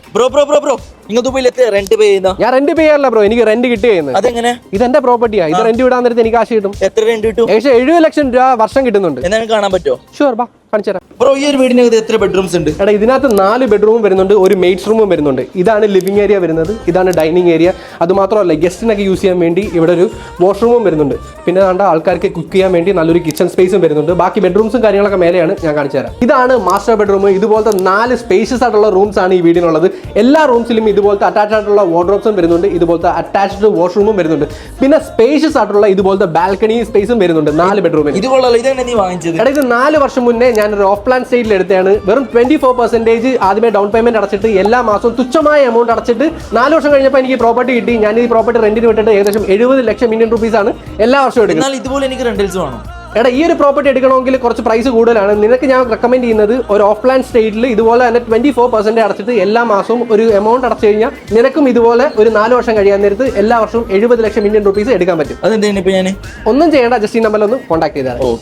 Bro bro bro bro നിങ്ങൾ ദുബൈയിൽ rent പേ ചെയ്യുന്ന? ഞാൻ റെന്റ് പേ ചെയ്യാറില്ല ബ്രോ, എനിക്ക് റെന്റ് കിട്ടുകയെന്ന്. അതെങ്ങനെ? ഇതെന്റെ പ്രോപ്പർട്ടിയാ, ഇത് റെന്റ് വിടാൻ നേരത്തെ എനിക്ക് കാശ് കിട്ടും. എത്ര റെന്റ് കിട്ടും? ഏകദേശം 70 ലക്ഷം രൂപ വർഷം കിട്ടുന്നുണ്ട്. എന്നാലും കാണാൻ പറ്റുമോ? ഷുവർ, ബാ കാണിച്ചു തരാം. ബ്രോ ഈ ഒരു വീടിനകത്ത് എത്ര ബെഡ്റൂംസ് ഉണ്ട്? എടാ ഇതിനകത്ത് 4 ബെഡ്റൂമും വരുന്നുണ്ട്, ഒരു മെയ്ഡ്സ് റൂമും വരുന്നുണ്ട്. ഇതാണ് ലിവിംഗ് ഏരിയ വരുന്നത്, ഇതാണ് ഡൈനിങ് ഏരിയ. അത് മാത്രമല്ല ഗസ്റ്റിനൊക്കെ യൂസ് ചെയ്യാൻ വേണ്ടി ഇവിടെ ഒരു വാഷ്റൂമും വരുന്നുണ്ട്. പിന്നെ കണ്ട ആൾക്കാർക്ക് കുക്ക് ചെയ്യാൻ വേണ്ടി നല്ലൊരു കിച്ചൺ സ്പേസും വരുന്നുണ്ട്. ബാക്കി ബെഡ്റൂംസും കാര്യങ്ങളൊക്കെ മേലെയാണ്, ഞാൻ കാണിച്ചു തരാം. ഇതാണ് മാസ്റ്റർ ബെഡ്റൂം. ഇതുപോലത്തെ 4 സ്പേഷ്യസ് ആയിട്ടുള്ള റൂംസ് ആണ് ഈ വീടിനുള്ളത്. എല്ലാ റൂംസിലും ഇതുപോലത്തെ അറ്റാച്ച് ആയിട്ടുള്ള വാർഡ്രോബ്സും വരുന്നുണ്ട്, ഇതുപോലത്തെ അറ്റാച്ച്ഡ് വാഷ്റൂമും വരുന്നുണ്ട്. പിന്നെ സ്പേഷ്യസ് ആയിട്ടുള്ള ഇതുപോലത്തെ ബാൽക്കണി സ്പേസും വരുന്നുണ്ട് 4 ബെഡ്റൂമിൽ. ഇത് കൊള്ളാലോ, ഇതെങ്ങനെ നീ വാങ്ങിച്ചത്? എടാ ഇത് 4 വർഷം മുന്നേ ഞാൻ ഒരു ഓഫ് പ്ലാൻ സ്റ്റേറ്റിൽ എടുത്തതാണ്. വെറും 24% ആദ്യമേ ഡൗൺ പേയ്മെന്റ് അടച്ചിട്ട് എല്ലാ മാസവും തുച്ഛമായ എമൗണ്ട് അടച്ചിട്ട് 4 വർഷം കഴിഞ്ഞപ്പോൾ എനിക്ക് പ്രോപ്പർട്ടി കിട്ടി. ഞാൻ ഈ പ്രോപ്പർട്ടി റെന്റിന് വിട്ടിട്ട് ഏകദേശം 70 ലക്ഷം ഇന്ത്യൻ റുപ്പീസാണ് എല്ലാ വർഷവും എടുക്കുന്നത്. എന്നാൽ ഇതുപോലെ എനിക്ക് റെന്റൽസ് വേണം. എടാ ഈ ഒരു പ്രോപ്പർട്ടി എടുക്കണമെങ്കിൽ കുറച്ച് പ്രൈസ് കൂടുതലാണ്. നിനക്ക് ഞാൻ റെക്കമെൻഡ് ചെയ്യുന്നത് ഒരു ഓഫ് പ്ലാൻ സ്റ്റേറ്റിൽ ഇതുപോലെ തന്നെ 24% അടച്ചിട്ട് എല്ലാ മാസവും ഒരു എമൗണ്ട് അടച്ചു കഴിഞ്ഞാൽ നിനക്കും ഇതുപോലെ ഒരു 4 വർഷം കഴിയാൻ നേരത്ത് എല്ലാ വർഷവും 70 ലക്ഷം ഇന്ത്യൻ റുപ്പീസ് എടുക്കാൻ പറ്റും. അതെന്താണ് ഇപ്പൊ ഞാൻ ഒന്നും ചെയ്യേണ്ട, ജസ്റ്റ് ഈ നമ്പറിൽ ഒന്ന് കോൺടാക്ട് ചെയ്താൽ. ഓ